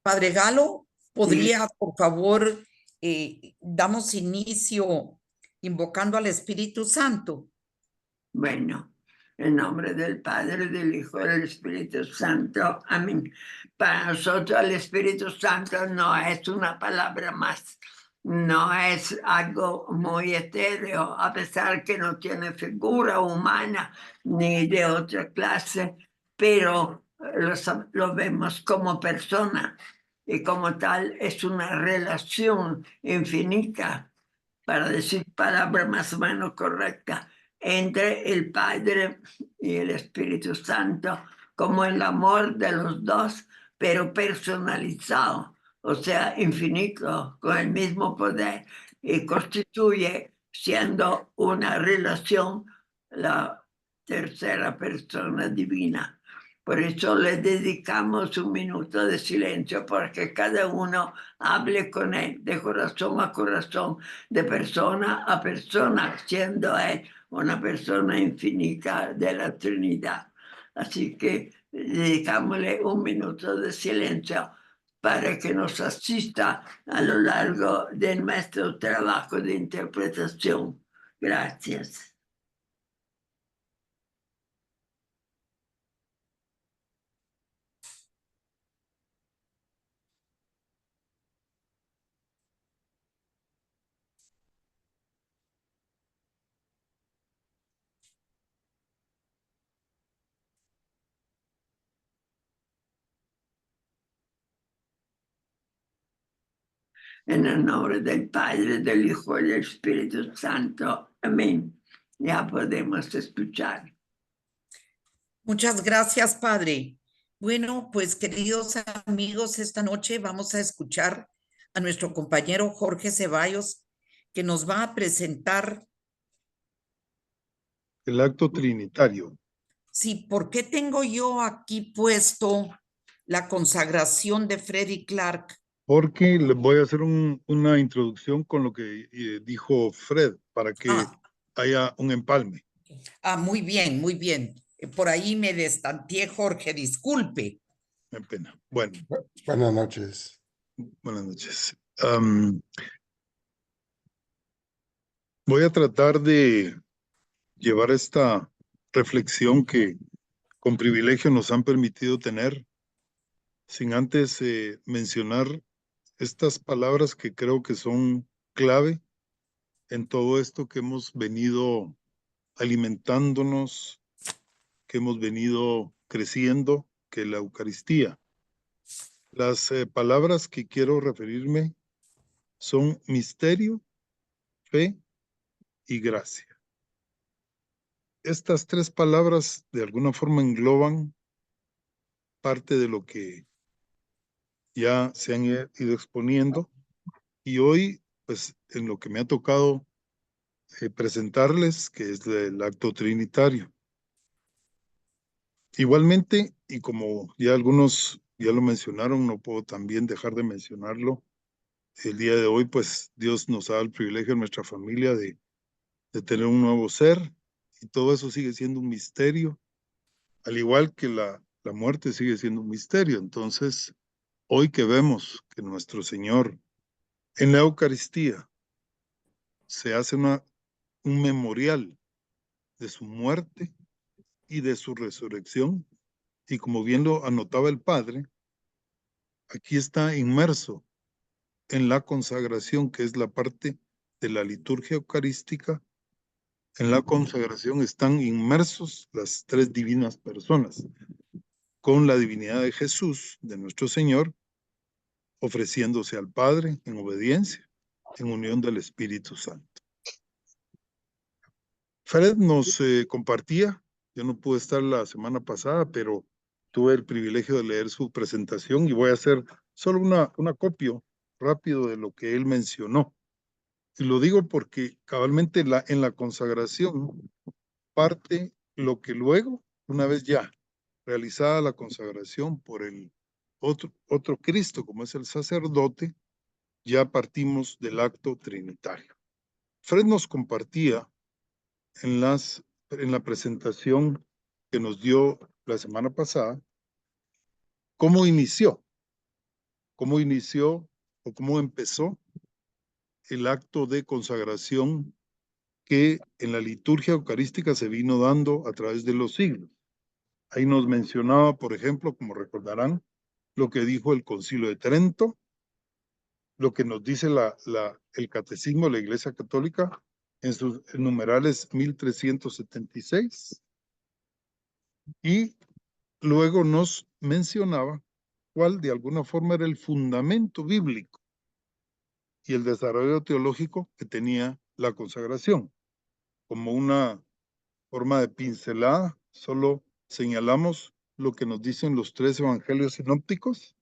Padre Galo, Sí, ¿podría, por favor, damos inicio invocando al Espíritu Santo? bueno, en nombre del Padre, del Hijo y del Espíritu Santo. Amén. Para nosotros el Espíritu Santo no es una palabra más, no es algo muy etéreo, a pesar que no tiene figura humana ni de otra clase, pero lo vemos como persona y como tal es una relación infinita, para decir palabra más o menos correcta, entre el Padre y el Espíritu Santo, como el amor de los dos, pero personalizado, o sea, infinito, con el mismo poder, y constituye, siendo una relación, la tercera persona divina. Por eso le dedicamos un minuto de silencio, porque cada uno hable con él de corazón a corazón, de persona a persona, siendo él una persona infinita de la Trinidad. Así que dedicámosle un minuto de silencio para que nos asista a lo largo de nuestro trabajo de interpretación. Gracias. En el nombre del Padre, del Hijo y del Espíritu Santo. Amén. Ya podemos escuchar. Muchas gracias, Padre. Bueno, pues queridos amigos, esta noche vamos a escuchar a nuestro compañero Jorge Ceballos, que nos va a presentar, El acto trinitario. sí, ¿por qué tengo yo aquí puesto la consagración de Freddy Clark? Porque les voy a hacer una introducción con lo que dijo Fred, para que Ah, haya un empalme. muy bien, muy bien. Por ahí me destanteé, Jorge, disculpe. Me pena. Bueno, Buenas noches. buenas noches. Voy a tratar de llevar esta reflexión que con privilegio nos han permitido tener, sin antes mencionar estas palabras que creo que son clave en todo esto que hemos venido alimentándonos, que hemos venido creciendo, que la Eucaristía. Las palabras que quiero referirme son misterio, fe y gracia. Estas tres palabras de alguna forma engloban parte de lo que ya se han ido exponiendo, y hoy, pues, en lo que me ha tocado presentarles, que es el acto trinitario. Igualmente, y como ya algunos ya lo mencionaron, no puedo también dejar de mencionarlo. El día de hoy, pues, Dios nos da el privilegio en nuestra familia de tener un nuevo ser, y todo eso sigue siendo un misterio, al igual que la muerte sigue siendo un misterio. Entonces, hoy que vemos que nuestro Señor en la Eucaristía se hace un memorial de su muerte y de su resurrección, y como bien lo anotaba el Padre, aquí está inmerso en la consagración, que es la parte de la liturgia eucarística. En la consagración están inmersos las tres divinas personas, con la divinidad de Jesús, de nuestro Señor, ofreciéndose al Padre en obediencia, en unión del Espíritu Santo. Fred nos compartía, yo no pude estar la semana pasada, pero tuve el privilegio de leer su presentación, y voy a hacer solo una copia rápido de lo que él mencionó. Y lo digo porque cabalmente en la consagración parte lo que luego, una vez ya realizada la consagración por el otro Cristo, como es el sacerdote, ya partimos del acto trinitario. Fred nos compartía en la presentación que nos dio la semana pasada cómo inició cómo inició o cómo empezó el acto de consagración que en la liturgia eucarística se vino dando a través de los siglos. Ahí nos mencionaba, por ejemplo, como recordarán, lo que dijo el Concilio de Trento, lo que nos dice el Catecismo de la Iglesia Católica en sus numerales 1376, y luego nos mencionaba cuál de alguna forma era el fundamento bíblico y el desarrollo teológico que tenía la consagración. Como una forma de pincelada, solo señalamos lo que nos dicen los 3 evangelios sinópticos,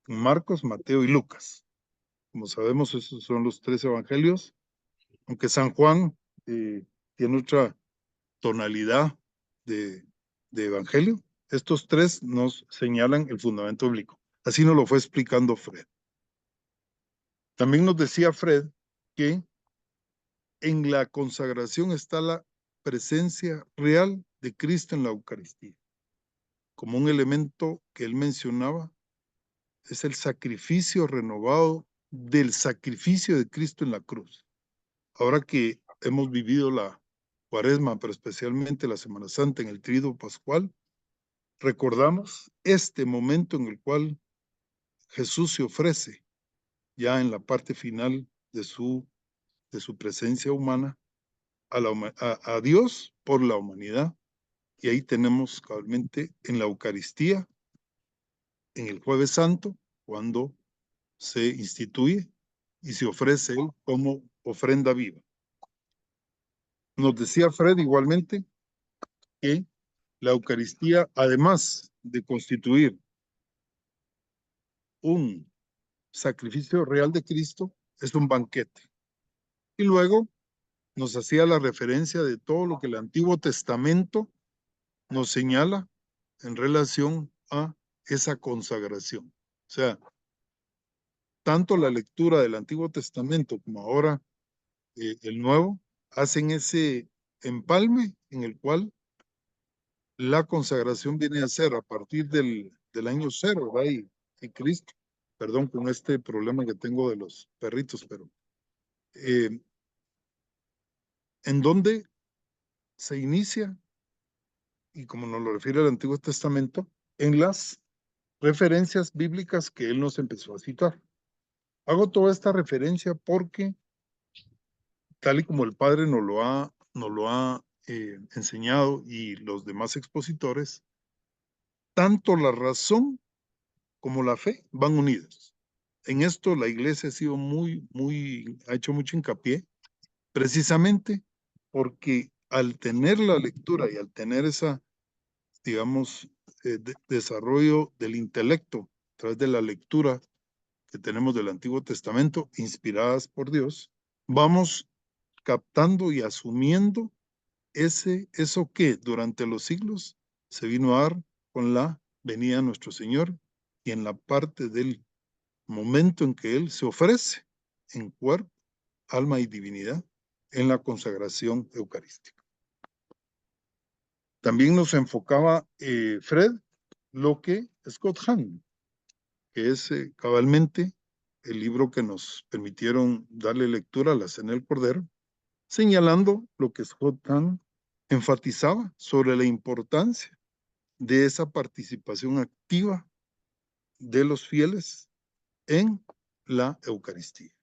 Marcos, Mateo y Lucas. Como sabemos, esos son los 3 evangelios, aunque San Juan tiene otra tonalidad de evangelio. Estos 3 nos señalan el fundamento bíblico. Así nos lo fue explicando Fred. También nos decía Fred que en la consagración está la presencia real de Cristo en la Eucaristía. Como un elemento que él mencionaba, es el sacrificio renovado del sacrificio de Cristo en la cruz. Ahora que hemos vivido la Cuaresma, pero especialmente la Semana Santa en el Tríodo Pascual, recordamos este momento en el cual Jesús se ofrece ya en la parte final de su presencia humana a Dios por la humanidad. Y ahí tenemos cabalmente en la Eucaristía, en el Jueves Santo, cuando se instituye y se ofrece él como ofrenda viva. Nos decía Fred igualmente que la Eucaristía, además de constituir un sacrificio real de Cristo, es un banquete. Y luego nos hacía la referencia de todo lo que el Antiguo Testamento nos señala en relación a esa consagración. O sea, tanto la lectura del Antiguo Testamento como ahora el Nuevo hacen ese empalme en el cual la consagración viene a ser a partir del año 0, ¿verdad? Y Cristo, perdón con este problema que tengo de los perritos, pero en donde se inicia, y como nos lo refiere el Antiguo Testamento, en las referencias bíblicas que él nos empezó a citar. Hago toda esta referencia porque, tal y como el Padre nos lo ha enseñado y los demás expositores, tanto la razón como la fe van unidas. En esto la Iglesia ha sido ha hecho mucho hincapié, precisamente porque al tener la lectura y al tener esa, digamos, desarrollo del intelecto a través de la lectura que tenemos del Antiguo Testamento, inspiradas por Dios, vamos captando y asumiendo eso que durante los siglos se vino a dar con la venida de nuestro Señor y en la parte del momento en que Él se ofrece en cuerpo, alma y divinidad en la consagración eucarística. También nos enfocaba Fred lo que Scott Hahn, que es cabalmente el libro que nos permitieron darle lectura a la Cena del Cordero, señalando lo que Scott Hahn enfatizaba sobre la importancia de esa participación activa de los fieles en la Eucaristía.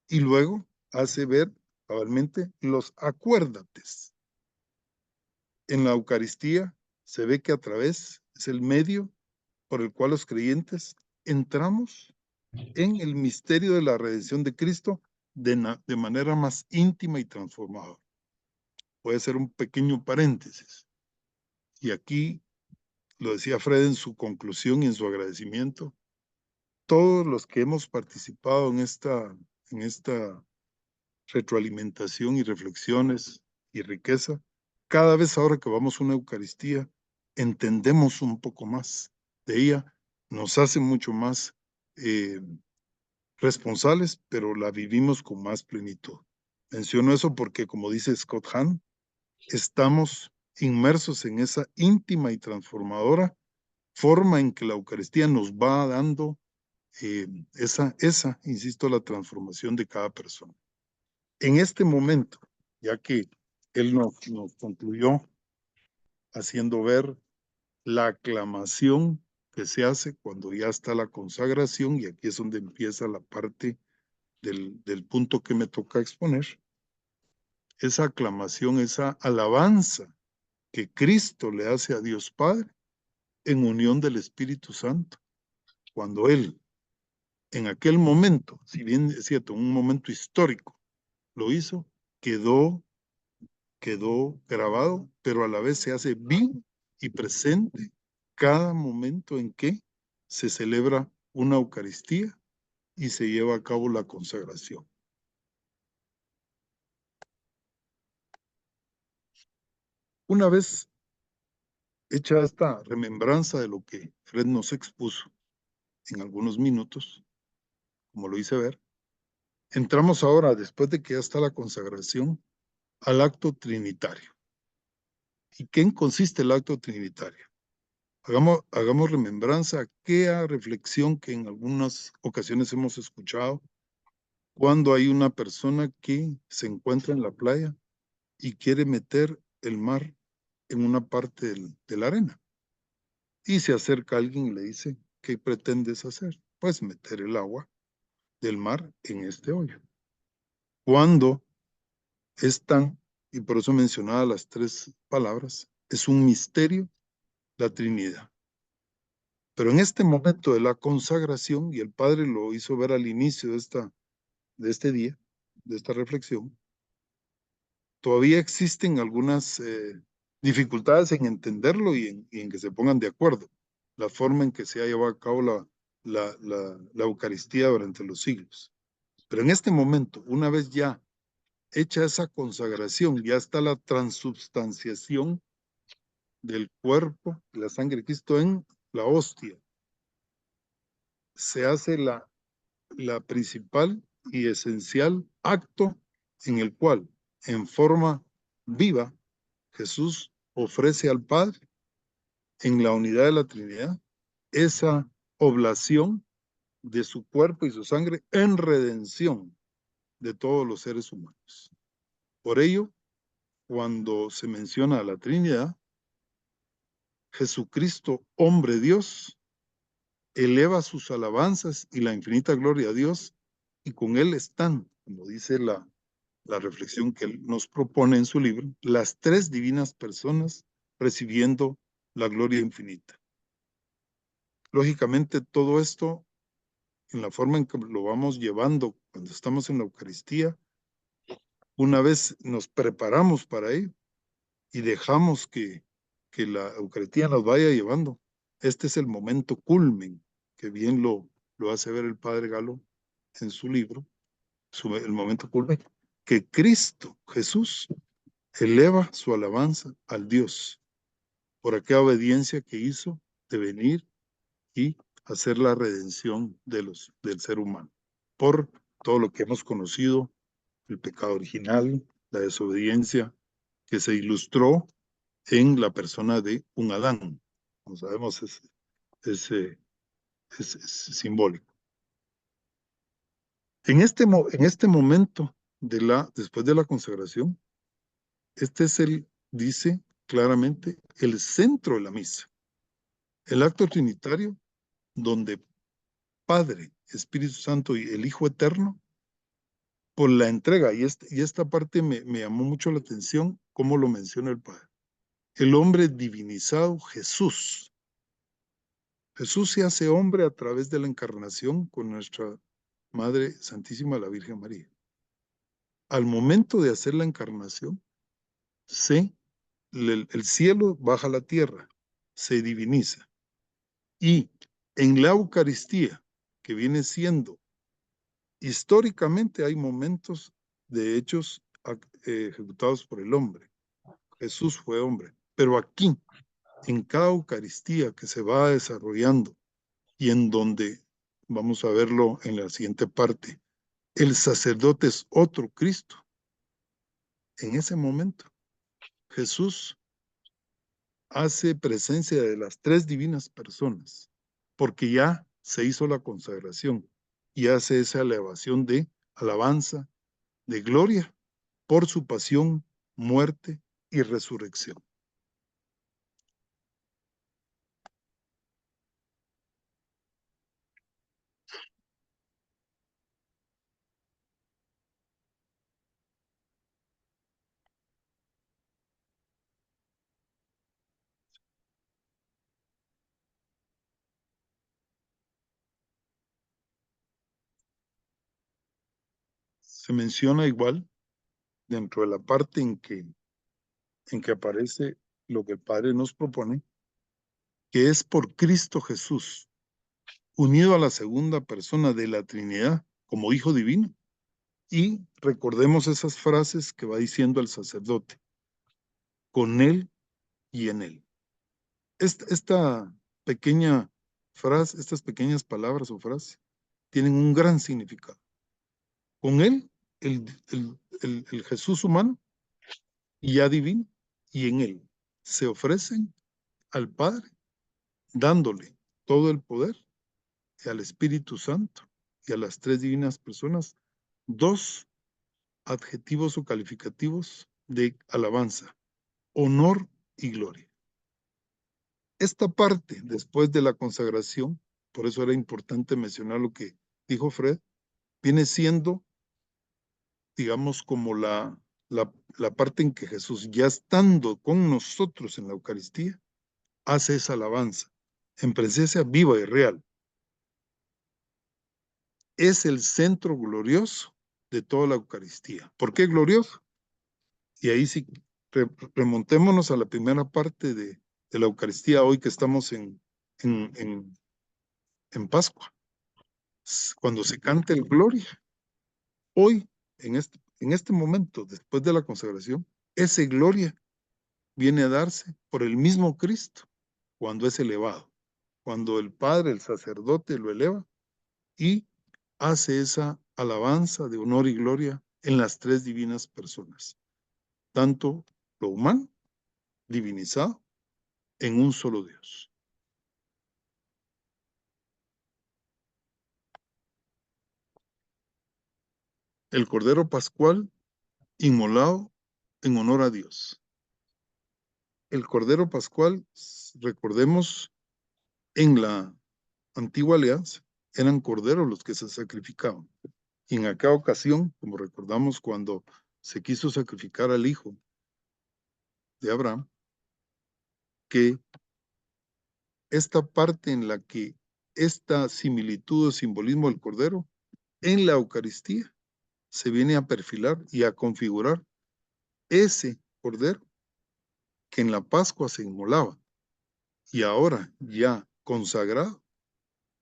Y luego hace ver cabalmente los acuérdates. En la Eucaristía se ve que a través es el medio por el cual los creyentes entramos en el misterio de la redención de Cristo de manera más íntima y transformadora. Puede ser un pequeño paréntesis. Y aquí lo decía Fred en su conclusión y en su agradecimiento. Todos los que hemos participado en esta retroalimentación y reflexiones y riqueza, cada vez ahora que vamos a una Eucaristía, entendemos un poco más de ella, nos hace mucho más responsables, pero la vivimos con más plenitud. Menciono eso porque, como dice Scott Hahn, estamos inmersos en esa íntima y transformadora forma en que la Eucaristía nos va dando insisto, la transformación de cada persona. En este momento, ya que él nos concluyó haciendo ver la aclamación que se hace cuando ya está la consagración, y aquí es donde empieza la parte del punto que me toca exponer, esa aclamación, esa alabanza que Cristo le hace a Dios Padre en unión del Espíritu Santo, cuando Él, en aquel momento, si bien es cierto, un momento histórico, lo hizo, quedó grabado, pero a la vez se hace vivo y presente cada momento en que se celebra una Eucaristía y se lleva a cabo la consagración. Una vez hecha esta remembranza de lo que Fred nos expuso en algunos minutos, como lo hice ver, entramos ahora, después de que ya está la consagración, al acto trinitario. ¿Y qué consiste el acto trinitario? Hagamos remembranza a aquella reflexión que en algunas ocasiones hemos escuchado cuando hay una persona que se encuentra en la playa y quiere meter el mar en una parte de la arena. Y se acerca alguien y le dice, ¿qué pretendes hacer? Pues meter el agua del mar en este hoyo. Cuando es tan, y por eso mencionaba las tres palabras, es un misterio la Trinidad. Pero en este momento de la consagración, y el Padre lo hizo ver al inicio de este día, de esta reflexión, todavía existen algunas dificultades en entenderlo y en que se pongan de acuerdo. La forma en que se ha llevado a cabo la Eucaristía durante los siglos. Pero en este momento, una vez ya hecha esa consagración, ya está la transubstanciación del cuerpo y la sangre de Cristo en la hostia. Se hace la principal y esencial acto en el cual, en forma viva, Jesús ofrece al Padre, en la unidad de la Trinidad, esa oblación de su cuerpo y su sangre en redención de todos los seres humanos. Por ello, cuando se menciona a la Trinidad, Jesucristo, hombre Dios, eleva sus alabanzas y la infinita gloria a Dios, y con él están, como dice la reflexión que él nos propone en su libro, las tres divinas personas recibiendo la gloria infinita. Lógicamente, todo esto, en la forma en que lo vamos llevando cuando estamos en la Eucaristía, una vez nos preparamos para ello y dejamos que la Eucaristía nos vaya llevando, este es el momento culmen, que bien lo hace ver el Padre Galo en su libro, el momento culmen, que Cristo Jesús eleva su alabanza al Dios por aquella obediencia que hizo de venir y hacer la redención del ser humano, por todo lo que hemos conocido, el pecado original, la desobediencia, que se ilustró en la persona de un Adán. Como sabemos, es simbólico. En este momento, después de la consagración, este es dice claramente, el centro de la misa. El acto trinitario, donde Padre, Espíritu Santo y el Hijo Eterno, por la entrega, y esta parte me llamó mucho la atención, cómo lo menciona el Padre. El hombre divinizado, Jesús. Jesús se hace hombre a través de la encarnación con nuestra Madre Santísima, la Virgen María. Al momento de hacer la encarnación, el cielo baja a la tierra, se diviniza. Y en la Eucaristía, que viene siendo, históricamente hay momentos de hechos ejecutados por el hombre. Jesús fue hombre, pero aquí, en cada Eucaristía que se va desarrollando y en donde, vamos a verlo en la siguiente parte, el sacerdote es otro Cristo. En ese momento, Jesús hace presencia de las tres divinas personas, porque ya se hizo la consagración y hace esa elevación de alabanza, de gloria por su pasión, muerte y resurrección. Se menciona igual dentro de la parte en que aparece lo que el Padre nos propone, que es por Cristo Jesús, unido a la segunda persona de la Trinidad como Hijo Divino. Y recordemos esas frases que va diciendo el sacerdote, con Él y en Él. Esta pequeña frase, estas pequeñas palabras o frases, tienen un gran significado. Con Él, el Jesús humano, y ya divino, y en Él se ofrecen al Padre, dándole todo el poder, y al Espíritu Santo y a las tres divinas personas, dos adjetivos o calificativos de alabanza, honor y gloria. Esta parte, después de la consagración, por eso era importante mencionar lo que dijo Fred, viene siendo, digamos, como la parte en que Jesús, ya estando con nosotros en la Eucaristía, hace esa alabanza en presencia viva y real. Es el centro glorioso de toda la Eucaristía. ¿Por qué glorioso? Y ahí sí, remontémonos a la primera parte de la Eucaristía, hoy que estamos en Pascua, cuando se canta el Gloria. Hoy, en este momento, después de la consagración, ese Gloria viene a darse por el mismo Cristo cuando es elevado, cuando el Padre, el sacerdote, lo eleva y hace esa alabanza de honor y gloria en las tres divinas personas, tanto lo humano, divinizado, en un solo Dios. El Cordero Pascual inmolado en honor a Dios. El Cordero Pascual, recordemos, en la antigua alianza, eran corderos los que se sacrificaban. Y en aquella ocasión, como recordamos cuando se quiso sacrificar al hijo de Abraham, que esta parte en la que esta similitud o simbolismo del cordero en la Eucaristía se viene a perfilar y a configurar ese cordero que en la Pascua se inmolaba y ahora ya consagrado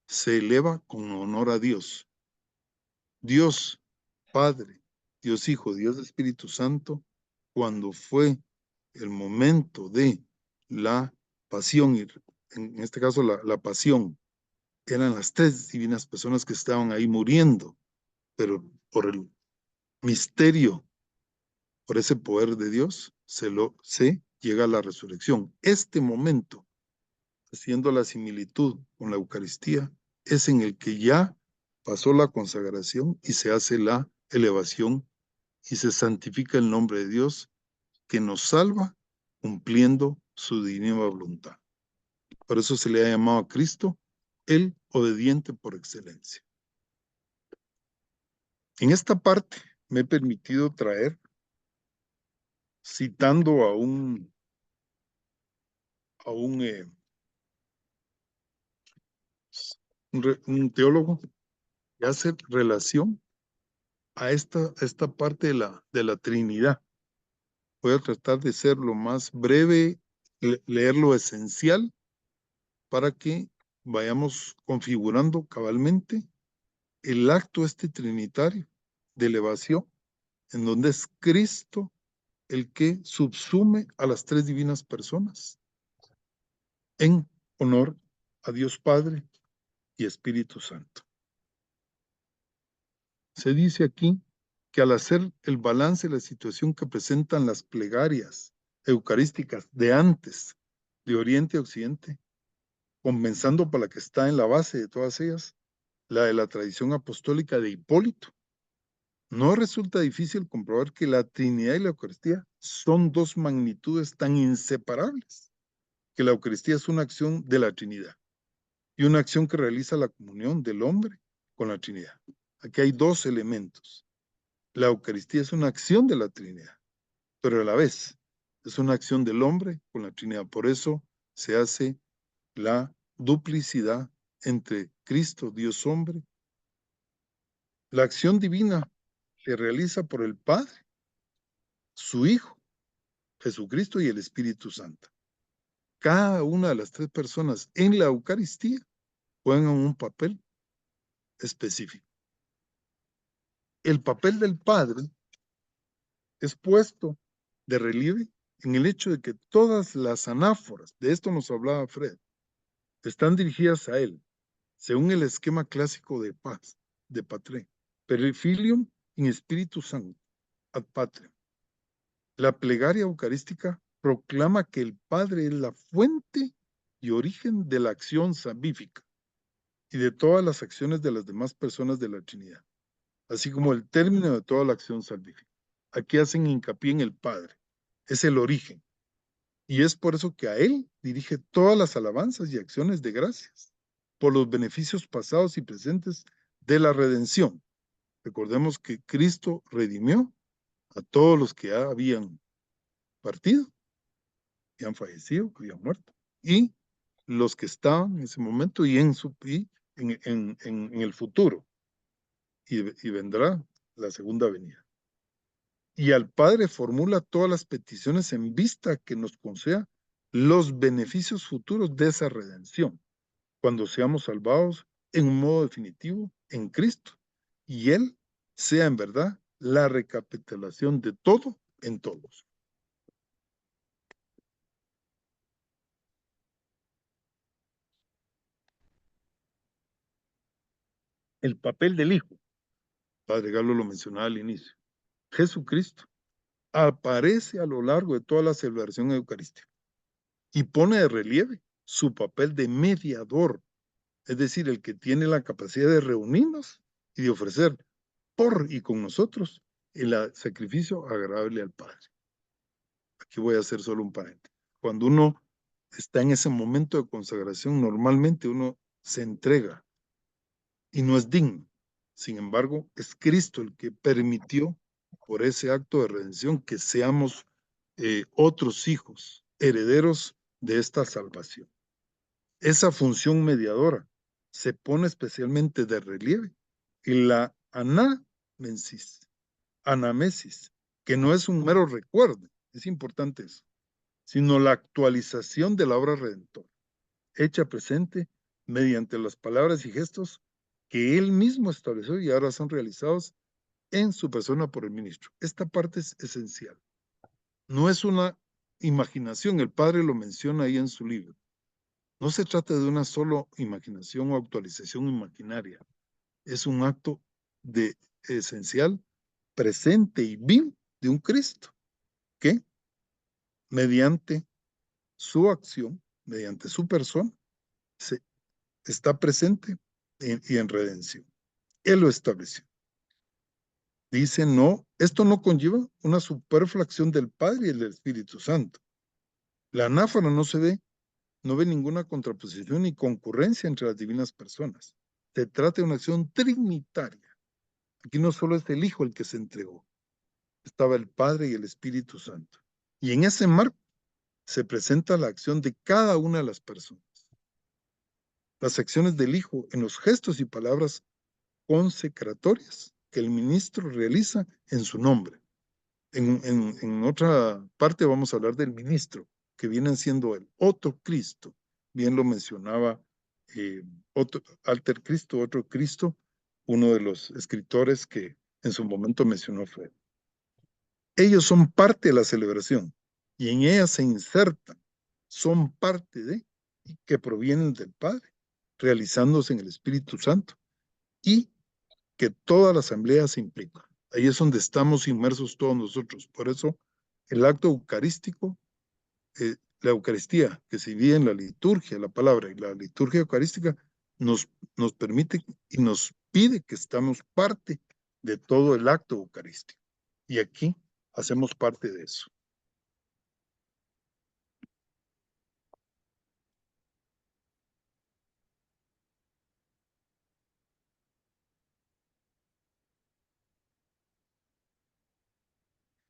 se eleva con honor a Dios. Dios Padre, Dios Hijo, Dios Espíritu Santo, cuando fue el momento de la pasión, y en este caso la pasión, eran las tres divinas personas que estaban ahí muriendo, pero por el misterio, por ese poder de Dios, se llega a la resurrección. Este momento, haciendo la similitud con la Eucaristía, es en el que ya pasó la consagración y se hace la elevación y se santifica el nombre de Dios que nos salva cumpliendo su divina voluntad. Por eso se le ha llamado a Cristo el obediente por excelencia. En esta parte me he permitido traer, citando a un teólogo que hace relación a esta parte de la Trinidad. Voy a tratar de ser lo más breve, leer lo esencial para que vayamos configurando cabalmente el acto trinitario de elevación, en donde es Cristo el que subsume a las tres divinas personas en honor a Dios Padre y Espíritu Santo. Se dice aquí que al hacer el balance de la situación que presentan las plegarias eucarísticas de antes, de Oriente a Occidente, comenzando por la que está en la base de todas ellas, la de la tradición apostólica de Hipólito. No resulta difícil comprobar que la Trinidad y la Eucaristía son dos magnitudes tan inseparables, que la Eucaristía es una acción de la Trinidad y una acción que realiza la comunión del hombre con la Trinidad. Aquí hay dos elementos. La Eucaristía es una acción de la Trinidad, pero a la vez es una acción del hombre con la Trinidad. Por eso se hace la duplicidad entre Cristo, Dios hombre. La acción divina se realiza por el Padre, su Hijo, Jesucristo y el Espíritu Santo. Cada una de las tres personas en la Eucaristía juegan un papel específico. El papel del Padre es puesto de relieve en el hecho de que todas las anáforas, de esto nos hablaba Fred, están dirigidas a él, según el esquema clásico de paz, de Patré, per filium in Spiritus Sancto, ad Patrem. La plegaria eucarística proclama que el Padre es la fuente y origen de la acción salvífica y de todas las acciones de las demás personas de la Trinidad, así como el término de toda la acción salvífica. Aquí hacen hincapié en el Padre, es el origen, y es por eso que a Él dirige todas las alabanzas y acciones de gracias por los beneficios pasados y presentes de la redención. Recordemos que Cristo redimió a todos los que ya habían partido, que han fallecido, que habían muerto, y los que estaban en ese momento y en el futuro, y vendrá la segunda venida. Y al Padre formula todas las peticiones en vista que nos conceda los beneficios futuros de esa redención, cuando seamos salvados en un modo definitivo en Cristo, y Él sea en verdad la recapitulación de todo en todos. El papel del Hijo, Padre Galo lo mencionaba al inicio, Jesucristo aparece a lo largo de toda la celebración eucarística y pone de relieve su papel de mediador, es decir, el que tiene la capacidad de reunirnos y de ofrecer por y con nosotros el sacrificio agradable al Padre. Aquí voy a hacer solo un paréntesis. Cuando uno está en ese momento de consagración, normalmente uno se entrega y no es digno. Sin embargo, es Cristo el que permitió por ese acto de redención que seamos otros hijos, herederos de esta salvación. Esa función mediadora se pone especialmente de relieve en la anamesis, que no es un mero recuerdo, es importante eso, sino la actualización de la obra redentora, hecha presente mediante las palabras y gestos que él mismo estableció y ahora son realizados en su persona por el ministro. Esta parte es esencial. No es una imaginación, el padre lo menciona ahí en su libro. No se trata de una solo imaginación o actualización imaginaria. Es un acto de esencial, presente y vivo de un Cristo que, mediante su acción, mediante su persona, está presente y en redención. Él lo estableció. Dice, no, esto no conlleva una superflua acción del Padre y del Espíritu Santo. La anáfora no ve ninguna contraposición ni concurrencia entre las divinas personas. Se trata de una acción trinitaria. Aquí no solo es el Hijo el que se entregó, estaba el Padre y el Espíritu Santo. Y en ese marco se presenta la acción de cada una de las personas. Las acciones del Hijo en los gestos y palabras consecratorias que el ministro realiza en su nombre. En otra parte vamos a hablar del ministro, que viene siendo el otro Cristo. Bien lo mencionaba Alter Cristo, otro Cristo, uno de los escritores que en su momento mencionó Fred. Ellos son parte de la celebración y en ella se insertan, son parte de, que provienen del Padre, realizándose en el Espíritu Santo y que toda la asamblea se implica. Ahí es donde estamos inmersos todos nosotros. Por eso el acto eucarístico la Eucaristía, que se vive en la liturgia, la palabra y la liturgia eucarística, nos permite y nos pide que estamos parte de todo el acto eucarístico. Y aquí hacemos parte de eso.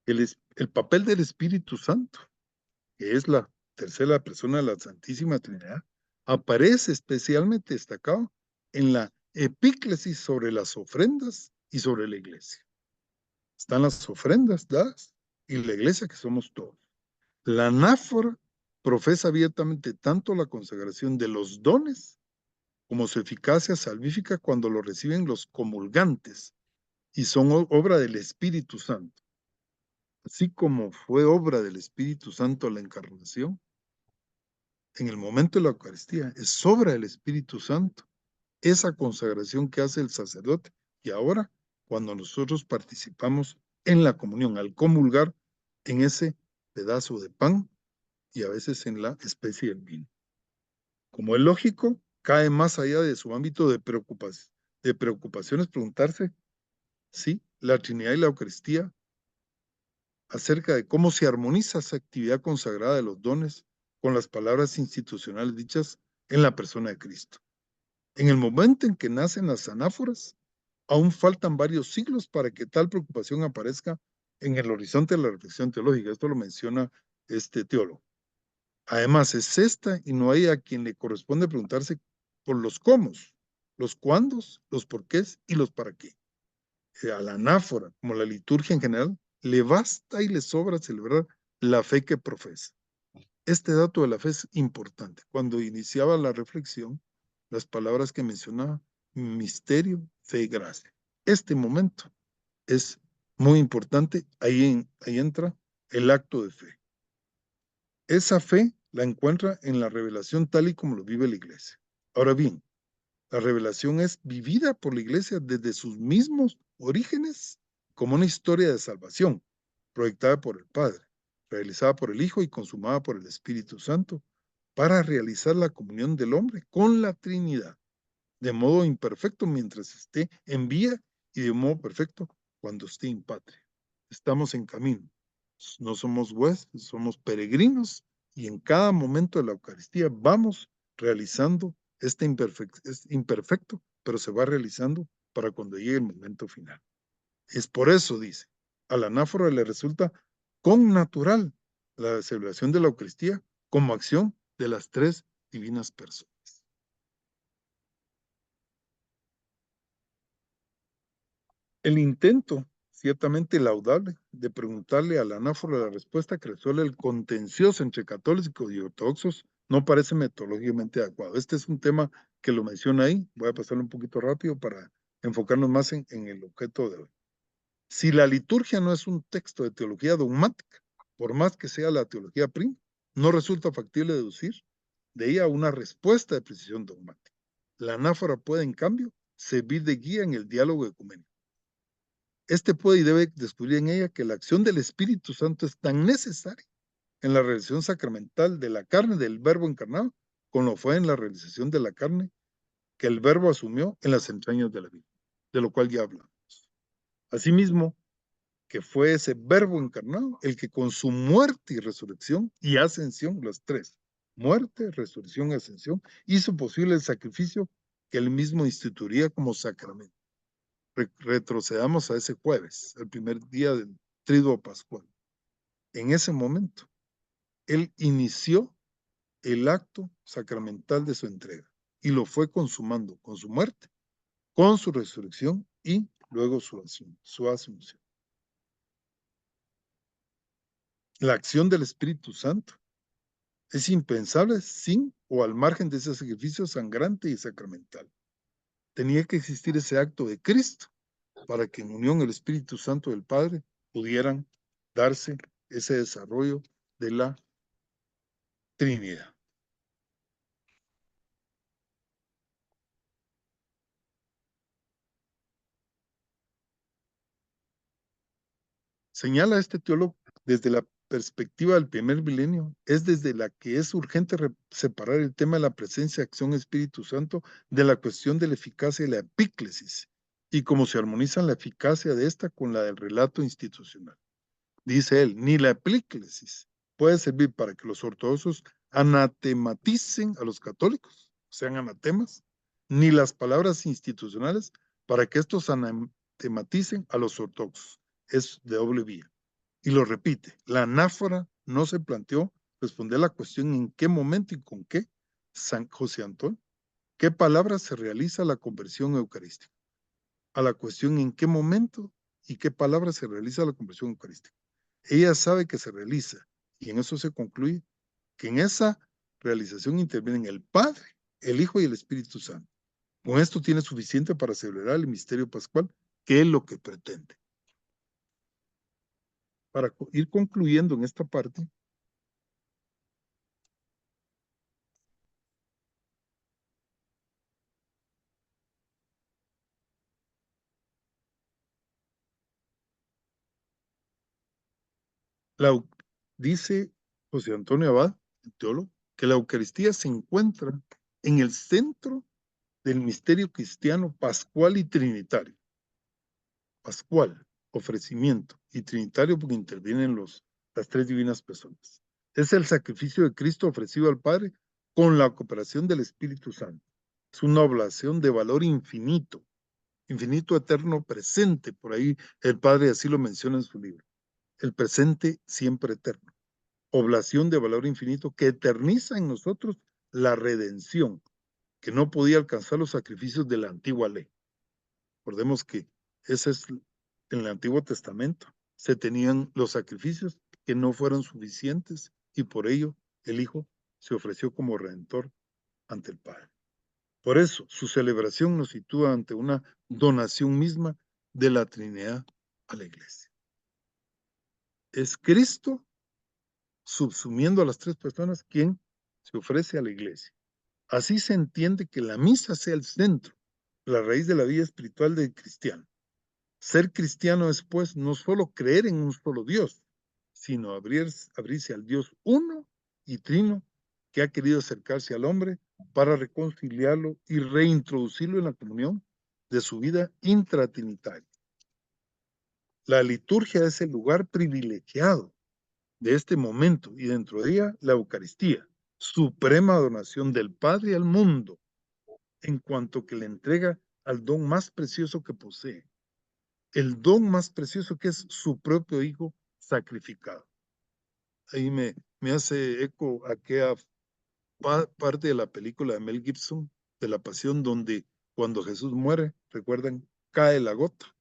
El papel del Espíritu Santo, que es la tercera persona de la Santísima Trinidad, aparece especialmente destacado en la epíclesis sobre las ofrendas y sobre la iglesia. Están las ofrendas dadas y la iglesia que somos todos. La anáfora profesa abiertamente tanto la consagración de los dones como su eficacia salvífica cuando lo reciben los comulgantes y son obra del Espíritu Santo. Así como fue obra del Espíritu Santo la encarnación, en el momento de la Eucaristía es obra del Espíritu Santo esa consagración que hace el sacerdote. Y ahora, cuando nosotros participamos en la comunión, al comulgar en ese pedazo de pan y a veces en la especie del vino. Como es lógico, cae más allá de su ámbito de preocupaciones preguntarse si la Trinidad y la Eucaristía acerca de cómo se armoniza esa actividad consagrada de los dones con las palabras institucionales dichas en la persona de Cristo. En el momento en que nacen las anáforas, aún faltan varios siglos para que tal preocupación aparezca en el horizonte de la reflexión teológica. Esto lo menciona este teólogo. Además, es esta y no hay a quien le corresponde preguntarse por los cómo, los cuándos, los porqués y los para qué. A la anáfora, como la liturgia en general, le basta y le sobra celebrar la fe que profesa. Este dato de la fe es importante. Cuando iniciaba la reflexión, las palabras que mencionaba, misterio, fe y gracia. Este momento es muy importante. Ahí entra el acto de fe. Esa fe la encuentra en la revelación tal y como lo vive la iglesia. Ahora bien, la revelación es vivida por la iglesia desde sus mismos orígenes como una historia de salvación, proyectada por el Padre, realizada por el Hijo y consumada por el Espíritu Santo, para realizar la comunión del hombre con la Trinidad, de modo imperfecto mientras esté en vía y de modo perfecto cuando esté en patria. Estamos en camino. No somos huéspedes, somos peregrinos y en cada momento de la Eucaristía vamos realizando este imperfecto, pero se va realizando para cuando llegue el momento final. Es por eso, dice, a la anáfora le resulta connatural la celebración de la Eucaristía como acción de las tres divinas personas. El intento, ciertamente laudable, de preguntarle a la anáfora la respuesta que resuelve el contencioso entre católicos y ortodoxos no parece metodológicamente adecuado. Este es un tema que lo menciona ahí. Voy a pasarlo un poquito rápido para enfocarnos más en el objeto de hoy. Si la liturgia no es un texto de teología dogmática, por más que sea la teología prima, no resulta factible deducir de ella una respuesta de precisión dogmática. La anáfora puede, en cambio, servir de guía en el diálogo ecuménico. Este puede y debe descubrir en ella que la acción del Espíritu Santo es tan necesaria en la realización sacramental de la carne del Verbo encarnado, como lo fue en la realización de la carne que el Verbo asumió en las entrañas de la vida, de lo cual ya hablamos. Asimismo, que fue ese Verbo encarnado el que con su muerte y resurrección y ascensión, las tres, muerte, resurrección y ascensión, hizo posible el sacrificio que él mismo instituiría como sacramento. Retrocedamos a ese jueves, el primer día del triduo pascual. En ese momento, él inició el acto sacramental de su entrega y lo fue consumando con su muerte, con su resurrección y luego su asunción. La acción del Espíritu Santo es impensable sin o al margen de ese sacrificio sangrante y sacramental. Tenía que existir ese acto de Cristo para que en unión el Espíritu Santo del Padre pudieran darse ese desarrollo de la Trinidad. Señala este teólogo desde la perspectiva del primer milenio es desde la que es urgente separar el tema de la presencia, acción, Espíritu Santo de la cuestión de la eficacia de la epíclesis y cómo se armonizan la eficacia de esta con la del relato institucional. Dice él, ni la epíclesis puede servir para que los ortodoxos anatematicen a los católicos, sean anatemas, ni las palabras institucionales para que estos anatematicen a los ortodoxos. Es de doble vía. Y lo repite, la anáfora no se planteó responder la cuestión en qué momento y con qué, San José Antón, qué palabra se realiza la conversión eucarística. A la cuestión en qué momento y qué palabra se realiza la conversión eucarística. Ella sabe que se realiza y en eso se concluye que en esa realización intervienen el Padre, el Hijo y el Espíritu Santo. Con esto tiene suficiente para celebrar el misterio pascual, que es lo que pretende. Para ir concluyendo en esta parte, dice José Antonio Abad, el teólogo, que la Eucaristía se encuentra en el centro del misterio cristiano pascual y trinitario. Pascual, ofrecimiento, y trinitario porque intervienen las tres divinas personas. Es el sacrificio de Cristo ofrecido al Padre con la cooperación del Espíritu Santo. Es una oblación de valor infinito, infinito eterno presente. Por ahí el Padre así lo menciona en su libro. El presente siempre eterno. Oblación de valor infinito que eterniza en nosotros la redención, que no podía alcanzar los sacrificios de la antigua ley. Recordemos que ese es en el Antiguo Testamento. Se tenían los sacrificios que no fueron suficientes y por ello el Hijo se ofreció como redentor ante el Padre. Por eso su celebración nos sitúa ante una donación misma de la Trinidad a la Iglesia. Es Cristo subsumiendo a las tres personas quien se ofrece a la Iglesia. Así se entiende que la misa sea el centro, la raíz de la vida espiritual del cristiano. Ser cristiano es, pues, no solo creer en un solo Dios, sino abrirse al Dios uno y trino que ha querido acercarse al hombre para reconciliarlo y reintroducirlo en la comunión de su vida intratrinitaria. La liturgia es el lugar privilegiado de este momento y dentro de ella la Eucaristía, suprema donación del Padre al mundo, en cuanto que le entrega al don más precioso que posee, el don más precioso que es su propio Hijo sacrificado. Ahí me hace eco aquella parte de la película de Mel Gibson, de la Pasión, donde cuando Jesús muere, recuerdan, cae la gota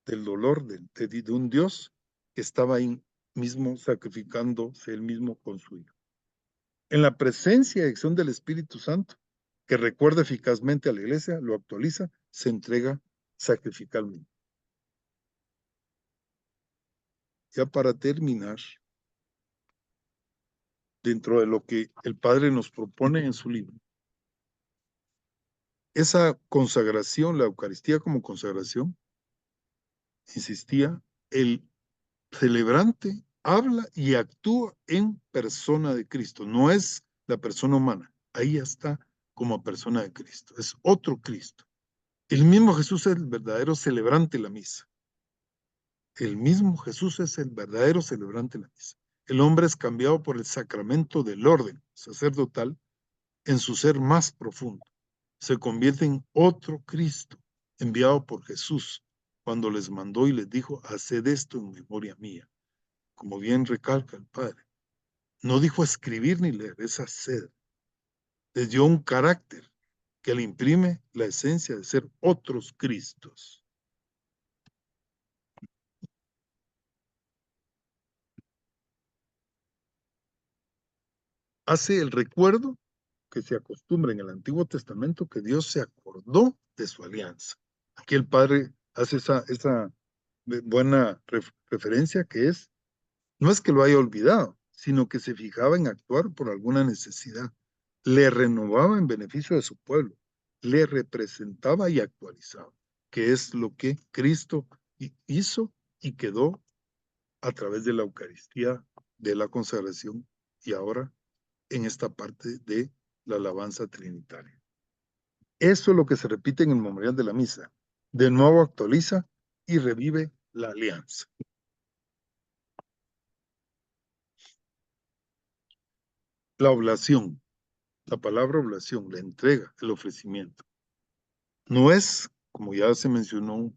del dolor de un Dios que estaba ahí mismo sacrificándose él mismo con su Hijo. En la presencia y acción del Espíritu Santo, que recuerda eficazmente a la Iglesia, lo actualiza, se entrega sacrificalmente. Ya para terminar, dentro de lo que el Padre nos propone en su libro, esa consagración, la Eucaristía como consagración, insistía, el celebrante habla y actúa en persona de Cristo, no es la persona humana, ahí está como persona de Cristo, es otro Cristo. El mismo Jesús es el verdadero celebrante de la misa. El mismo Jesús es el verdadero celebrante de la misa. El hombre es cambiado por el sacramento del orden sacerdotal en su ser más profundo. Se convierte en otro Cristo, enviado por Jesús, cuando les mandó y les dijo, haced esto en memoria mía. Como bien recalca el Padre. No dijo escribir ni leer, es hacer. Les dio un carácter que le imprime la esencia de ser otros Cristos. Hace el recuerdo que se acostumbra en el Antiguo Testamento que Dios se acordó de su alianza. Aquí el Padre hace esa buena referencia que es, no es que lo haya olvidado, sino que se fijaba en actuar por alguna necesidad. Le renovaba en beneficio de su pueblo, le representaba y actualizaba, que es lo que Cristo hizo y quedó a través de la Eucaristía de la consagración y ahora en esta parte de la alabanza trinitaria. Eso es lo que se repite en el memorial de la misa. De nuevo actualiza y revive la alianza. La oblación, la palabra oblación, la entrega, el ofrecimiento. No es, como ya se mencionó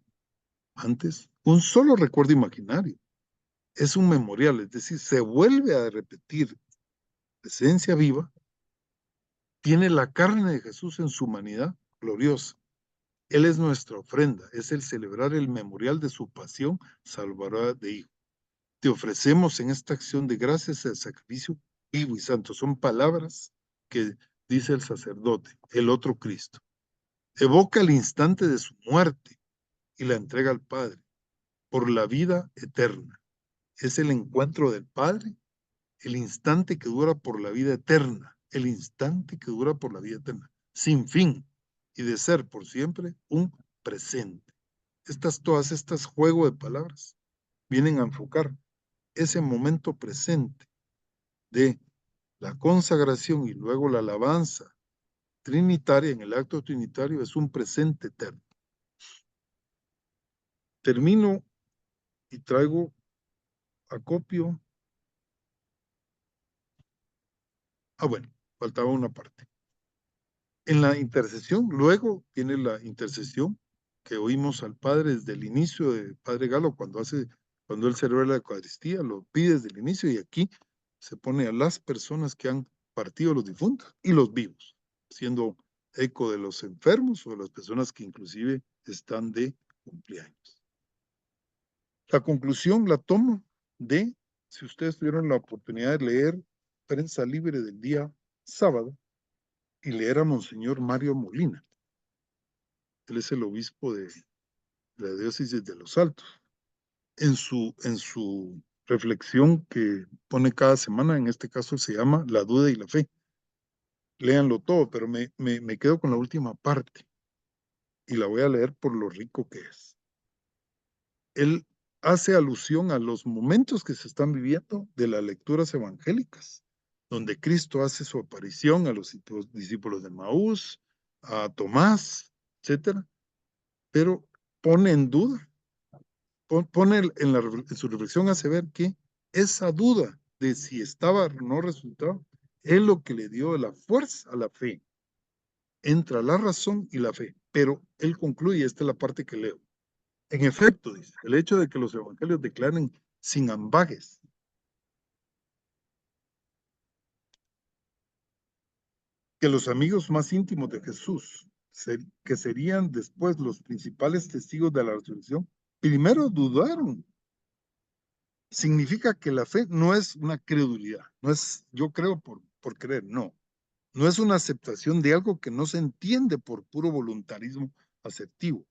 antes, un solo recuerdo imaginario. Es un memorial, es decir, se vuelve a repetir presencia viva, tiene la carne de Jesús en su humanidad gloriosa. Él es nuestra ofrenda, es el celebrar el memorial de su pasión salvadora de Hijo. Te ofrecemos en esta acción de gracias el sacrificio vivo y santo. Son palabras que dice el sacerdote, el otro Cristo. Evoca el instante de su muerte y la entrega al Padre por la vida eterna. Es el encuentro del Padre, el instante que dura por la vida eterna, el instante que dura por la vida eterna, sin fin, y de ser por siempre un presente. Todas estas juegos de palabras vienen a enfocar ese momento presente de la consagración y luego la alabanza trinitaria en el acto trinitario es un presente eterno. Termino y traigo acopio. Bueno, faltaba una parte. En la intercesión, luego tiene la intercesión que oímos al Padre desde el inicio de Padre Galo, cuando él celebra la Eucaristía, lo pide desde el inicio y aquí se pone a las personas que han partido, los difuntos y los vivos, siendo eco de los enfermos o de las personas que inclusive están de cumpleaños. La conclusión la tomo de, si ustedes tuvieron la oportunidad de leer Prensa Libre del día sábado, y leer a Monseñor Mario Molina. Él es el obispo de la diócesis de Los Altos. En su reflexión que pone cada semana, en este caso se llama La duda y la fe. Léanlo todo, pero me quedo con la última parte y la voy a leer por lo rico que es. Él hace alusión a los momentos que se están viviendo de las lecturas evangélicas, donde Cristo hace su aparición a los discípulos de Maús, a Tomás, etcétera, pero pone en duda, en su reflexión hace ver que esa duda de si estaba o no resultado es lo que le dio la fuerza a la fe. Entra la razón y la fe, pero él concluye, esta es la parte que leo. En efecto, dice, el hecho de que los evangelios declaren sin ambages que los amigos más íntimos de Jesús, que serían después los principales testigos de la resurrección, primero dudaron. Significa que la fe no es una credulidad, no es yo creo por creer, no. No es una aceptación de algo que no se entiende por puro voluntarismo asertivo.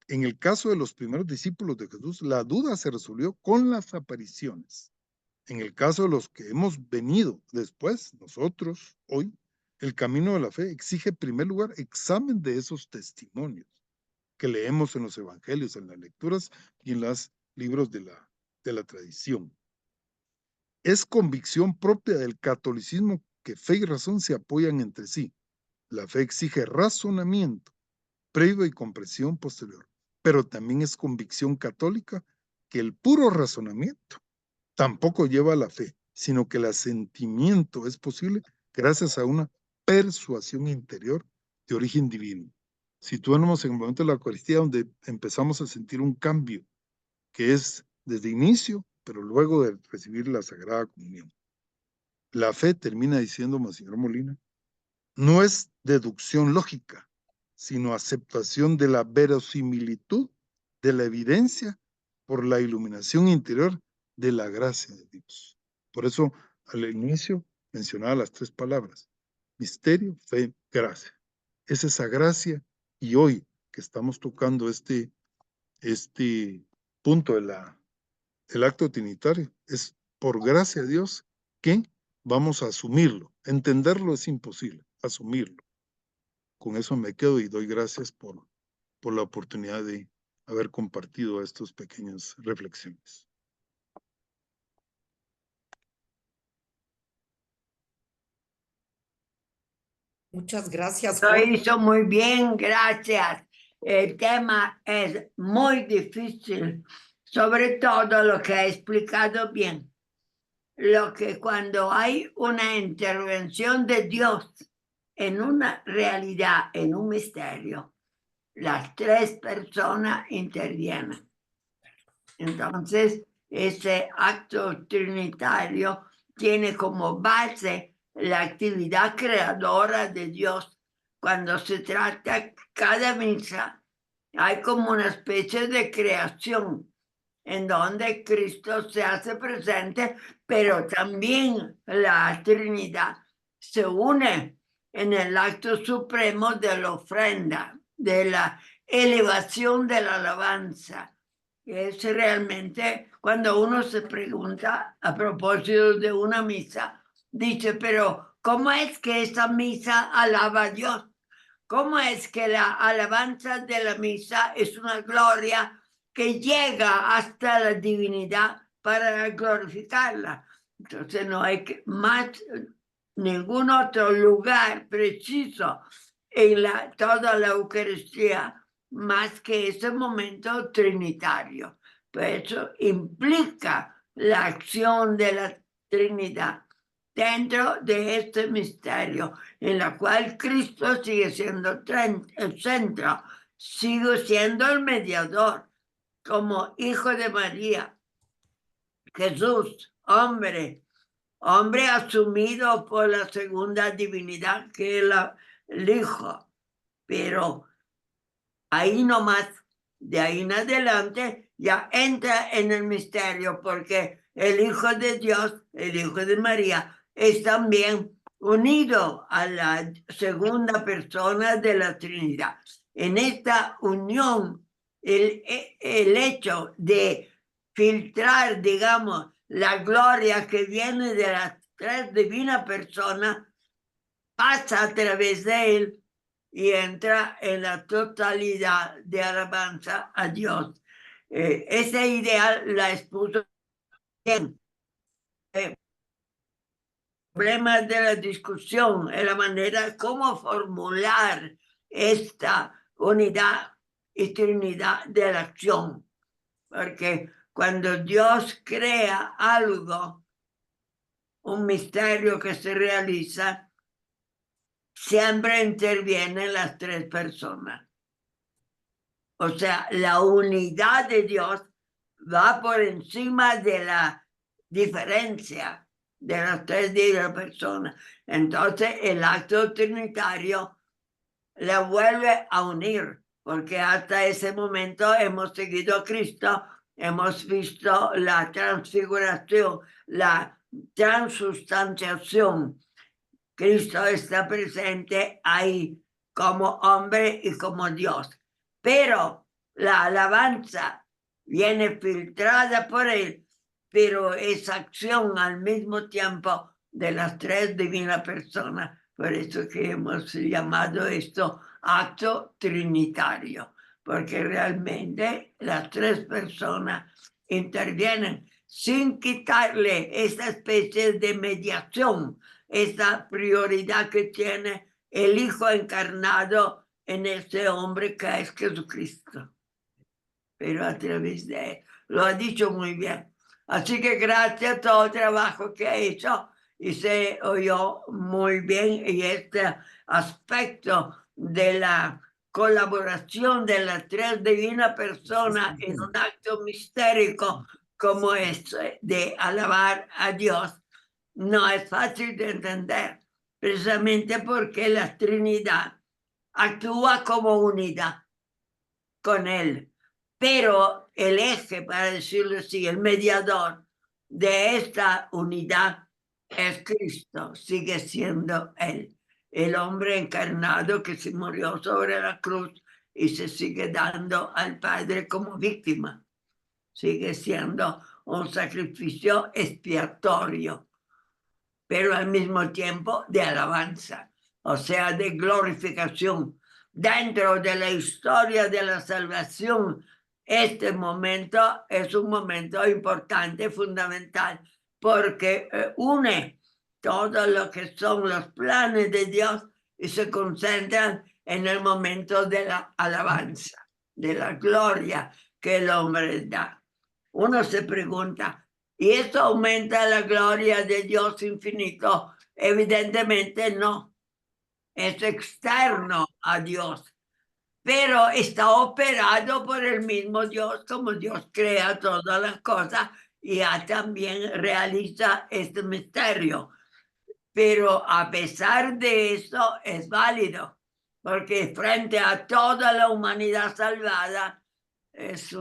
En el caso de los primeros discípulos de Jesús, la duda se resolvió con las apariciones. En el caso de los que hemos venido después, nosotros, hoy, el camino de la fe exige en primer lugar examen de esos testimonios que leemos en los evangelios, en las lecturas y en los libros de la tradición. Es convicción propia del catolicismo que fe y razón se apoyan entre sí. La fe exige razonamiento previo y comprensión posterior, pero también es convicción católica que el puro razonamiento tampoco lleva a la fe, sino que el asentimiento es posible gracias a una persuasión interior de origen divino. Situándonos en el momento de la Eucaristía donde empezamos a sentir un cambio que es desde inicio, pero luego de recibir la Sagrada Comunión. La fe, termina diciendo Monseñor Molina, no es deducción lógica, sino aceptación de la verosimilitud de la evidencia por la iluminación interior de la gracia de Dios. Por eso, al inicio mencionaba las tres palabras: misterio, fe, gracia. Es esa gracia, y hoy que estamos tocando este punto del acto trinitario, es por gracia de Dios que vamos a asumirlo. Entenderlo es imposible, asumirlo. Con eso me quedo y doy gracias por la oportunidad de haber compartido estas pequeñas reflexiones. Muchas gracias, Lo Jorge. hizo muy bien, gracias. El tema es muy difícil, sobre todo lo que ha explicado bien. Lo que cuando hay una intervención de Dios en una realidad, en un misterio, las tres personas intervienen. Entonces, ese acto trinitario tiene como base la actividad creadora de Dios. Cuando se trata cada misa, hay como una especie de creación en donde Cristo se hace presente, pero también la Trinidad se une en el acto supremo de la ofrenda, de la elevación de la alabanza. Es realmente cuando uno se pregunta a propósito de una misa, dice, pero ¿cómo es que esa misa alaba a Dios? ¿Cómo es que la alabanza de la misa es una gloria que llega hasta la divinidad para glorificarla? Entonces no hay más ningún otro lugar preciso en toda la Eucaristía más que ese momento trinitario. Pues eso implica la acción de la Trinidad dentro de este misterio, en la cual Cristo sigue siendo el centro, sigue siendo el mediador, como hijo de María. Jesús, hombre asumido por la segunda divinidad que es el Hijo, pero ahí nomás, de ahí en adelante, ya entra en el misterio, porque el Hijo de Dios, el Hijo de María, es también unido a la segunda persona de la Trinidad. En esta unión, el hecho de filtrar, digamos, la gloria que viene de las tres divinas personas, pasa a través de él y entra en la totalidad de alabanza a Dios. Esa idea la expuso bien. El problema de la discusión es la manera cómo formular esta unidad y trinidad de la acción. Porque cuando Dios crea algo, un misterio que se realiza, siempre intervienen las tres personas. O sea, la unidad de Dios va por encima de la diferencia de las tres personas. Entonces, el acto trinitario la vuelve a unir, porque hasta ese momento hemos seguido a Cristo, hemos visto la transfiguración, la transustanciación. Cristo está presente ahí como hombre y como Dios. Pero la alabanza viene filtrada por él, pero es acción al mismo tiempo de las tres divinas personas. Por eso que hemos llamado esto acto trinitario, porque realmente las tres personas intervienen sin quitarle esa especie de mediación, esa prioridad que tiene el Hijo encarnado en ese hombre que es Jesucristo. Pero a través de él. Lo ha dicho muy bien. Así que gracias a todo el trabajo que ha hecho y se oyó muy bien y este aspecto de la colaboración de las tres divinas personas en un acto mistérico como este de alabar a Dios no es fácil de entender, precisamente porque la Trinidad actúa como unidad con él, pero el eje, para decirlo así, el mediador de esta unidad es Cristo, sigue siendo él, el hombre encarnado que se murió sobre la cruz y se sigue dando al Padre como víctima, sigue siendo un sacrificio expiatorio, pero al mismo tiempo de alabanza, o sea, de glorificación. Dentro de la historia de la salvación, este momento es un momento importante, fundamental, porque une todo lo que son los planes de Dios y se concentran en el momento de la alabanza, de la gloria que el hombre da. Uno se pregunta, ¿y esto aumenta la gloria de Dios infinito? Evidentemente no. Es externo a Dios, pero está operado por el mismo Dios, como Dios crea todas las cosas y ya también realiza este misterio. Pero a pesar de eso es válido, porque frente a toda la humanidad salvada es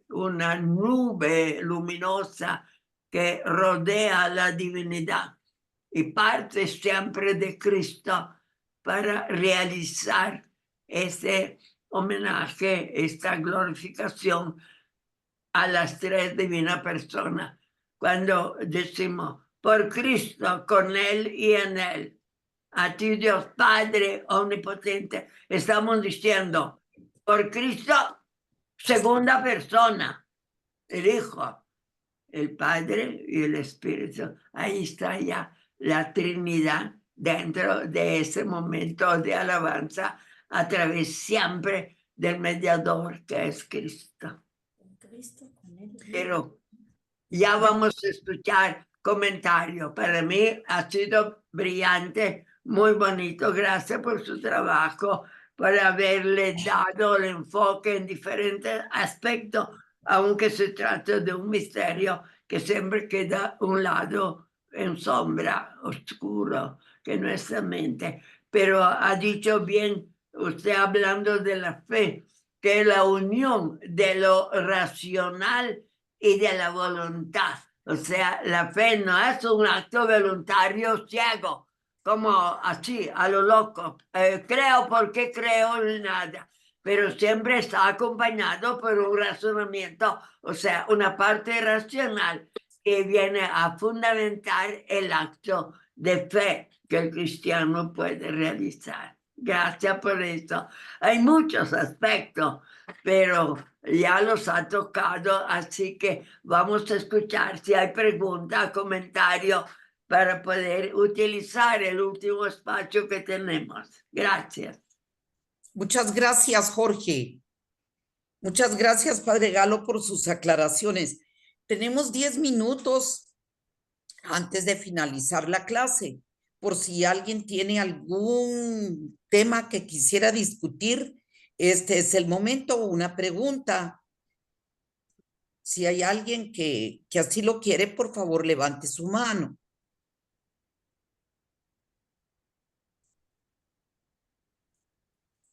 una nube luminosa que rodea la divinidad y parte siempre de Cristo para realizar ese homenaje, esta glorificación a las tres divinas personas. Cuando decimos, por Cristo, con Él y en Él, a ti Dios Padre omnipotente, estamos diciendo, por Cristo, segunda persona, el Hijo, el Padre y el Espíritu. Ahí está ya la Trinidad dentro de ese momento de alabanza a través siempre del mediador que es Cristo. Pero ya vamos a escuchar comentarios. Para mí ha sido brillante, muy bonito. Gracias por su trabajo, por haberle dado el enfoque en diferentes aspectos, aunque se trata de un misterio que siempre queda un lado en sombra, oscuro, que nuestra mente. Pero ha dicho bien usted hablando de la fe, que la unión de lo racional y de la voluntad. O sea, la fe no es un acto voluntario ciego, como así, a lo loco. Creo porque creo en nada, pero siempre está acompañado por un razonamiento, o sea, una parte racional que viene a fundamentar el acto de fe que el cristiano puede realizar. Gracias por eso. Hay muchos aspectos, pero ya los ha tocado, así que vamos a escuchar si hay preguntas, comentarios para poder utilizar el último espacio que tenemos. Gracias. Muchas gracias, Jorge. Muchas gracias, Padre Galo, por sus aclaraciones. Tenemos 10 minutos antes de finalizar la clase. Por si alguien tiene algún tema que quisiera discutir, este es el momento. Una pregunta. Si hay alguien que así lo quiere, por favor, levante su mano.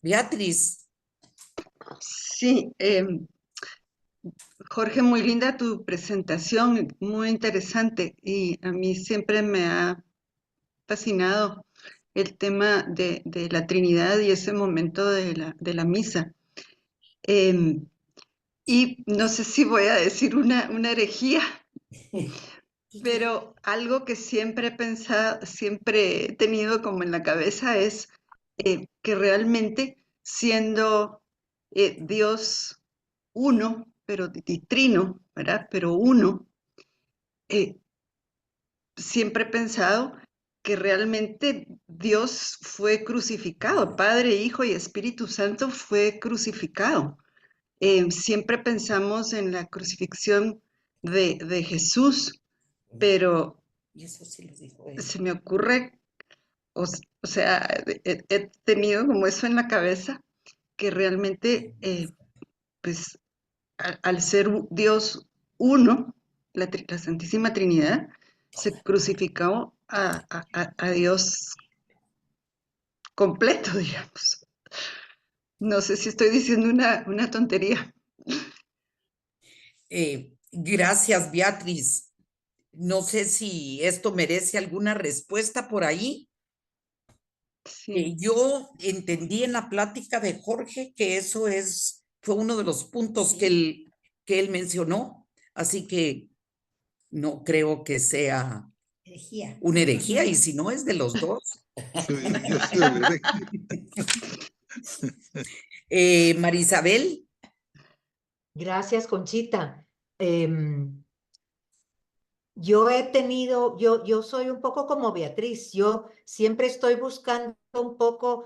Beatriz. Sí, Jorge, muy linda tu presentación, muy interesante, y a mí siempre me ha fascinado el tema de la Trinidad y ese momento de la misa. Y no sé si voy a decir una herejía, pero algo que siempre he pensado, siempre he tenido como en la cabeza es que realmente siendo Dios uno, pero trino, ¿verdad? Pero uno, siempre he pensado que realmente Dios fue crucificado, Padre, Hijo y Espíritu Santo fue crucificado. Siempre pensamos en la crucifixión de Jesús, pero Y eso sí lo dijo él. se me ocurre, o sea, he tenido como eso en la cabeza, que realmente, pues, al ser Dios uno, la Santísima Trinidad, se crucificó a Dios completo, digamos. No sé si estoy diciendo una tontería. Gracias, Beatriz. No sé si esto merece alguna respuesta por ahí. Sí. Yo entendí en la plática de Jorge que eso fue uno de los puntos que él mencionó, así que no creo que sea una herejía, y si no es de los dos. Yo soy el hereje. Marisabel. Gracias, Conchita. yo he tenido, yo soy un poco como Beatriz, yo siempre estoy buscando un poco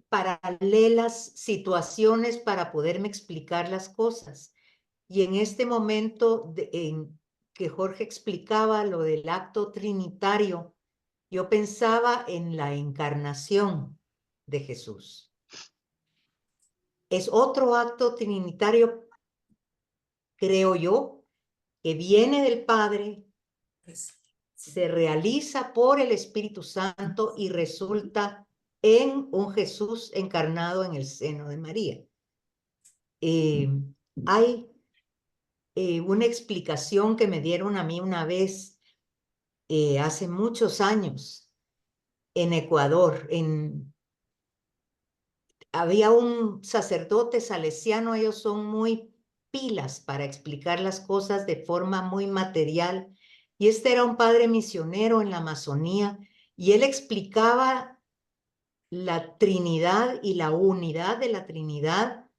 paralelas situaciones para poderme explicar las cosas. Y en este momento en que Jorge explicaba lo del acto trinitario, yo pensaba en la encarnación de Jesús. Es otro acto trinitario, creo yo, que viene del Padre, se realiza por el Espíritu Santo y resulta en un Jesús encarnado en el seno de María. Hay una explicación que me dieron a mí una vez, hace muchos años, en Ecuador. Había un sacerdote salesiano, ellos son muy pilas para explicar las cosas de forma muy material, y este era un padre misionero en la Amazonía, y él explicaba la Trinidad y la unidad de la Trinidad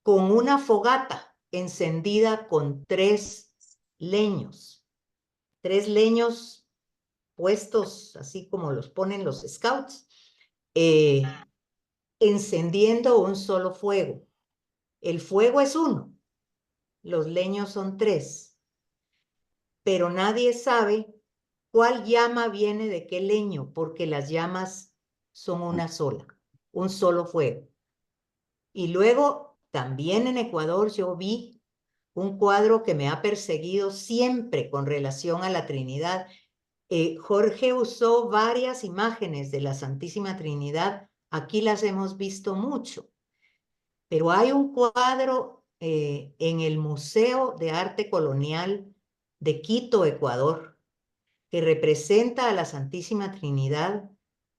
con una fogata encendida con 3 leños. 3 leños puestos así como los ponen los scouts, encendiendo un solo fuego. El fuego es 1, los leños son 3, pero nadie sabe cuál llama viene de qué leño, porque las llamas son una sola, un solo fuego. Y luego, también en Ecuador, yo vi un cuadro que me ha perseguido siempre con relación a la Trinidad. Jorge usó varias imágenes de la Santísima Trinidad, aquí las hemos visto mucho, pero hay un cuadro en el Museo de Arte Colonial de Quito, Ecuador, que representa a la Santísima Trinidad,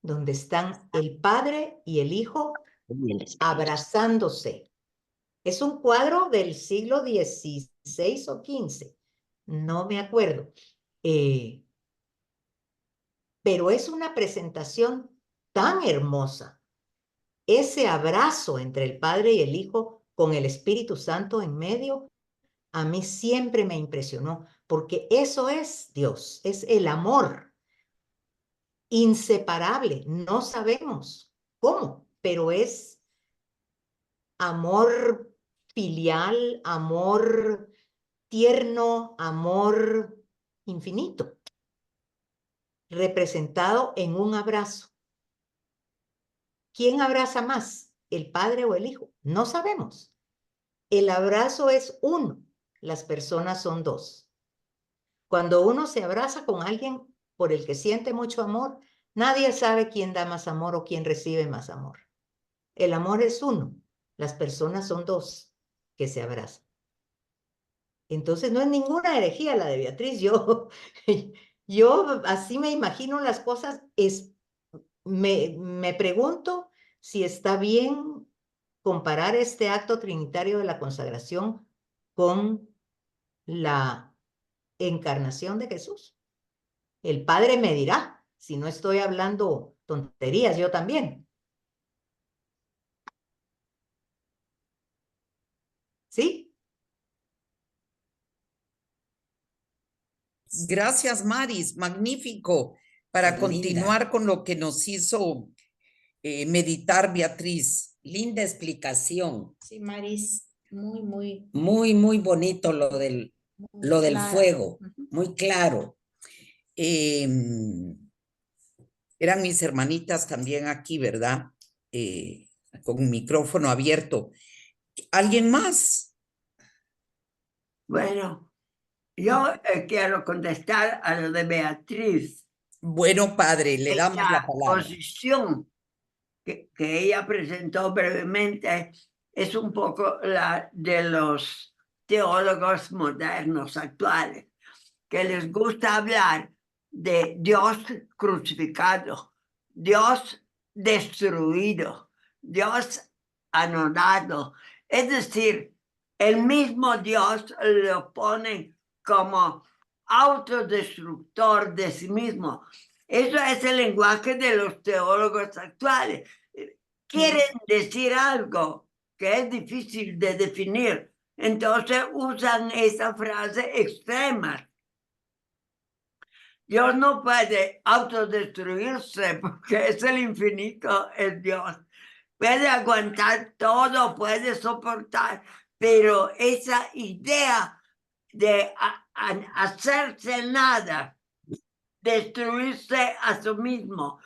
donde están el Padre y el Hijo abrazándose. Es un cuadro del siglo XVI o XV, no me acuerdo. Pero es una presentación tan hermosa. Ese abrazo entre el Padre y el Hijo con el Espíritu Santo en medio, a mí siempre me impresionó, porque eso es Dios, es el amor inseparable. No sabemos cómo, pero es amor filial, amor tierno, amor infinito, representado en un abrazo. ¿Quién abraza más, el padre o el hijo? No sabemos. El abrazo es 1, las personas son 2. Cuando uno se abraza con alguien por el que siente mucho amor, nadie sabe quién da más amor o quién recibe más amor. El amor es 1, las personas son 2 que se abrazan. Entonces no es ninguna herejía la de Beatriz. Yo así me imagino las cosas. Me pregunto si está bien comparar este acto trinitario de la consagración con la encarnación de Jesús. El Padre me dirá si no estoy hablando tonterías, yo también. ¿Sí? Gracias, Maris. Magnífico. Para continuar con lo que nos hizo meditar Beatriz. Linda explicación. Sí, Maris, muy Muy bonito lo del clara. fuego, muy claro. Eran mis hermanitas también aquí, ¿verdad? Con un micrófono abierto. ¿Alguien más? Bueno, yo quiero contestar a lo de Beatriz. Bueno, padre, le damos la palabra. Posición que ella presentó brevemente es un poco la de los teólogos modernos actuales, que les gusta hablar de Dios crucificado, Dios destruido, Dios anonadado. Es decir, el mismo Dios lo pone como autodestructor de sí mismo. Eso es el lenguaje de los teólogos actuales. Quieren decir algo que es difícil de definir, entonces usan esa frase extrema. Dios no puede autodestruirse porque es el infinito, es Dios. Puede aguantar todo, puede soportar, pero esa idea de hacerse nada, destruirse a sí mismo,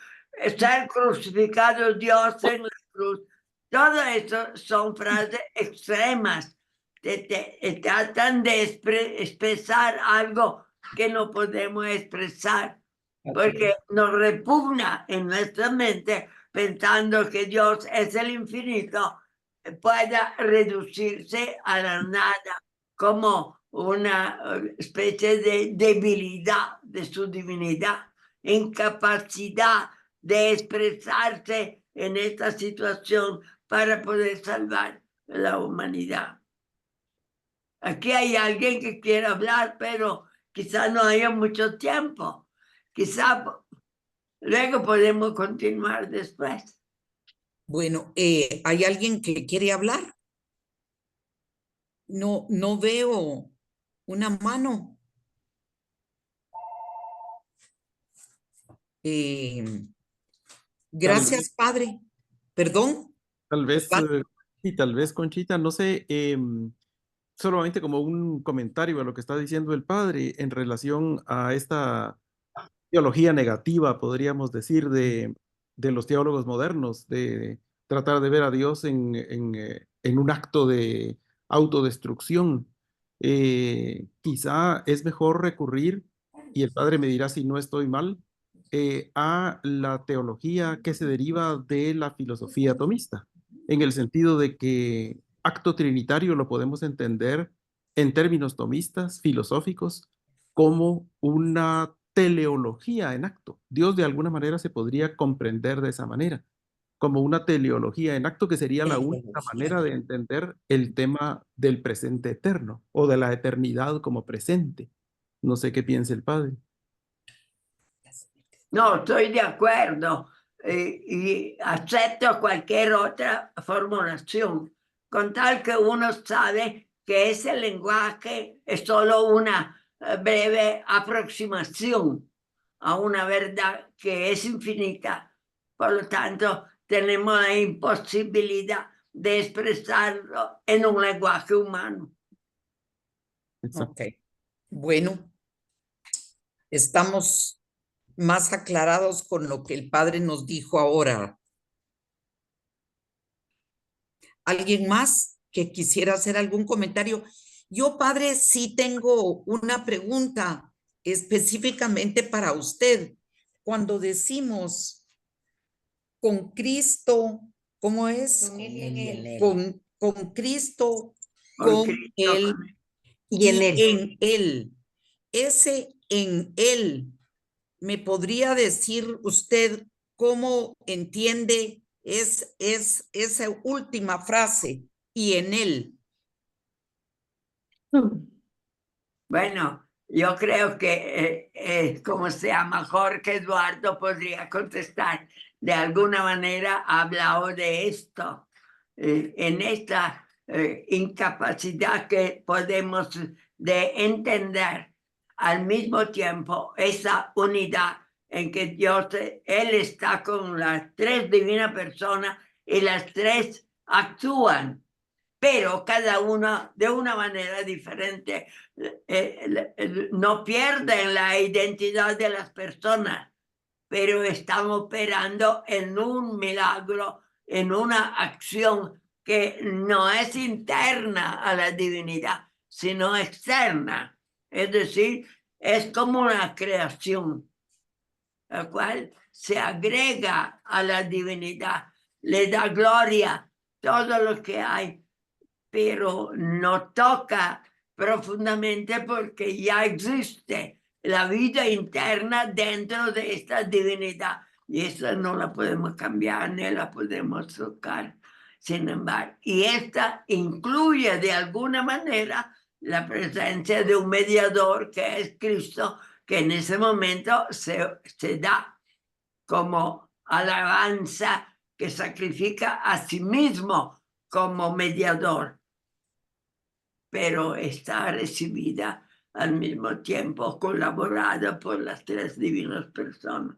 ser crucificado Dios en la cruz, todo eso son frases extremas. Tratan de expresar algo que no podemos expresar, porque nos repugna en nuestra mente pensando que Dios es el infinito, pueda reducirse a la nada como una especie de debilidad de su divinidad, incapacidad de expresarse en esta situación para poder salvar a la humanidad. Aquí hay alguien que quiere hablar, pero quizá no haya mucho tiempo. Quizá luego podemos continuar después. Bueno, ¿hay alguien que quiere hablar? No veo una mano. Gracias, padre. Perdón. Tal vez, ¿Verdad? sí, tal vez, Conchita, no sé, solamente como un comentario a lo que está diciendo el padre en relación a esta teología negativa, podríamos decir, de los teólogos modernos, de tratar de ver a Dios en un acto de autodestrucción. Quizá es mejor recurrir, y el padre me dirá si no estoy mal, a la teología que se deriva de la filosofía tomista, en el sentido de que acto trinitario lo podemos entender en términos tomistas, filosóficos, como una teleología en acto. Dios de alguna manera se podría comprender de esa manera, como una teleología en acto que sería la única manera de entender el tema del presente eterno o de la eternidad como presente. No sé qué piensa el padre. No, estoy de acuerdo y acepto cualquier otra formulación, con tal que uno sabe que ese lenguaje es solo una breve aproximación a una verdad que es infinita. Por lo tanto, tenemos la imposibilidad de expresarlo en un lenguaje humano. Exacto. Ok. Bueno, estamos más aclarados con lo que el padre nos dijo ahora. ¿Alguien más que quisiera hacer algún comentario? Yo, padre, sí tengo una pregunta específicamente para usted. Cuando decimos con Cristo, ¿cómo es? Con él y en él. Con Cristo, Con con Cristo, Él Y en él. en Él. Ese en Él, ¿me podría decir usted cómo entiende esa última frase? Y en Él. Bueno, yo creo que, ¿cómo se llama? Jorge Eduardo podría contestar. De alguna manera ha hablado de esto, en esta incapacidad que podemos de entender al mismo tiempo esa unidad en que Dios, Él está con las tres divinas personas y las tres actúan, pero cada una de una manera diferente. No pierden la identidad de las personas, pero están operando en un milagro, en una acción que no es interna a la divinidad, sino externa. Es decir, es como una creación, la cual se agrega a la divinidad, le da gloria, todo lo que hay, pero no toca profundamente porque ya existe la vida interna dentro de esta divinidad y esa no la podemos cambiar ni la podemos tocar. Sin embargo, y esta incluye de alguna manera la presencia de un mediador que es Cristo, que en ese momento se da como alabanza, que sacrifica a sí mismo como mediador, pero está recibida al mismo tiempo, colaborada por las tres divinas personas.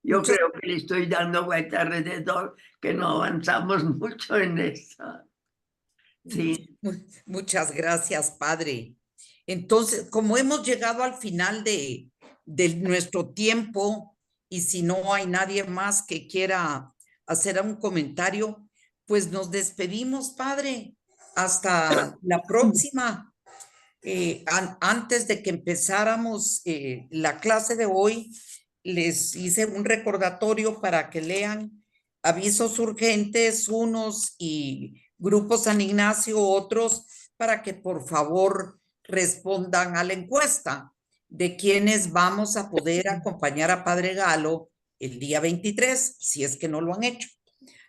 Yo creo que le estoy dando vuelta alrededor, que no avanzamos mucho en eso. Sí. Muchas gracias, Padre. Entonces, como hemos llegado al final de nuestro tiempo, y si no hay nadie más que quiera hacer un comentario, pues nos despedimos, Padre. Hasta la próxima. Antes de que empezáramos la clase de hoy, les hice un recordatorio para que lean avisos urgentes unos y Grupo San Ignacio otros, para que por favor respondan a la encuesta de quienes vamos a poder acompañar a Padre Galo el día 23, si es que no lo han hecho.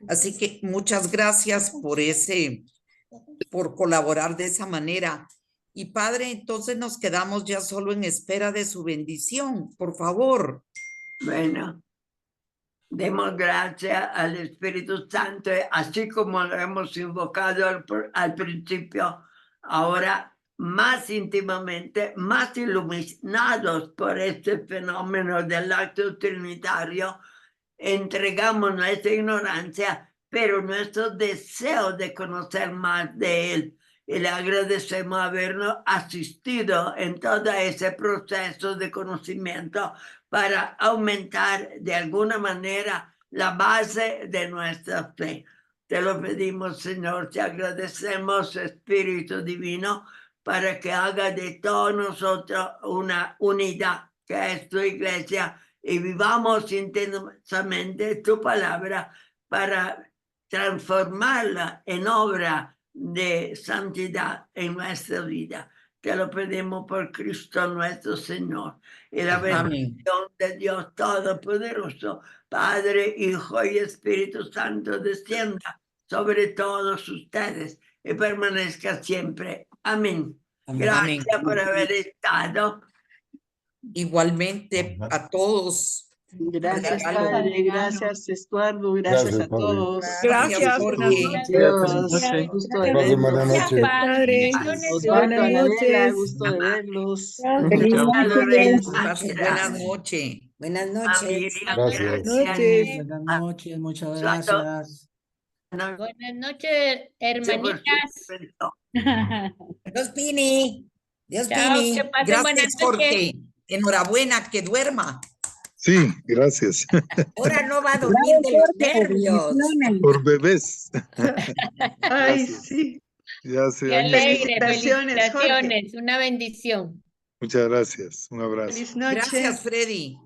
Así que muchas gracias por colaborar de esa manera. Y Padre, entonces nos quedamos ya solo en espera de su bendición, por favor. Bueno, demos gracias al Espíritu Santo, así como lo hemos invocado al principio, ahora más íntimamente, más iluminados por este fenómeno del acto trinitario, entregamos nuestra ignorancia, pero nuestro deseo de conocer más de Él. Y le agradecemos habernos asistido en todo ese proceso de conocimiento para aumentar de alguna manera la base de nuestra fe. Te lo pedimos, Señor, te agradecemos, Espíritu Divino, para que haga de todos nosotros una unidad, que es tu iglesia, y vivamos intensamente tu palabra para transformarla en obra de santidad en nuestra vida. Te lo pedimos por Cristo nuestro Señor. Y la bendición de Dios Todopoderoso, Padre, Hijo y Espíritu Santo, descienda sobre todos ustedes y permanezca siempre. Amén. Gracias por haber estado. Igualmente a todos. Gracias, Regalo. Padre. Gracias, Estuardo. Gracias a todos. Gracias, Jorge. Dios, gusto de verlos. Padre. Osvaldo, Anabela, gusto de verlos. Feliz noche. Buenas noches. Buenas noches. Buenas noches, muchas gracias. Buenas noches, hermanitas. Dios Pini. Dios Chao, Pini. que pasen buenas Gracias, Jorge. Enhorabuena, que duerma. Sí, gracias. Ahora no va a dormir de los nervios. Por bebés. Ay, sí. Ya se Qué han- alegre, Felicitaciones, Jorge. felicitaciones, una bendición. Muchas gracias. Un abrazo. Feliz noche. Gracias, Freddy.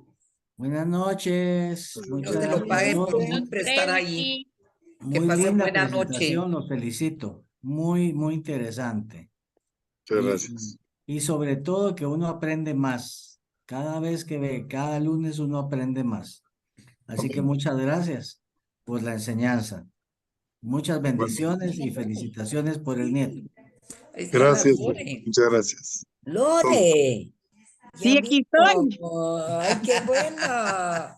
Buenas noches. Dios te lo pague por siempre estar ahí. Que Muy pasen linda buena noche. presentación, los felicito. Muy, muy interesante. Muchas gracias. Y sobre todo que uno aprende más. Cada vez que ve, cada lunes uno aprende más. Así que muchas gracias por la enseñanza. Muchas bendiciones y felicitaciones por el nieto. Gracias. Muchas gracias. Lore. Sí, aquí estoy. Ay, qué bueno.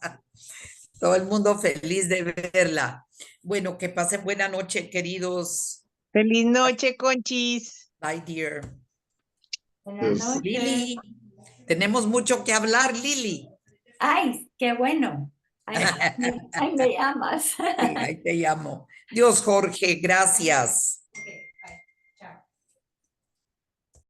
Todo el mundo feliz de verla. Bueno, que pasen buena noche, queridos. Feliz noche, Conchis. Bye, dear. Buenas noches. Lili, tenemos mucho que hablar, Lili. Ay, qué bueno. Ahí me llamas. Sí, ahí te llamo. Dios, Jorge, gracias.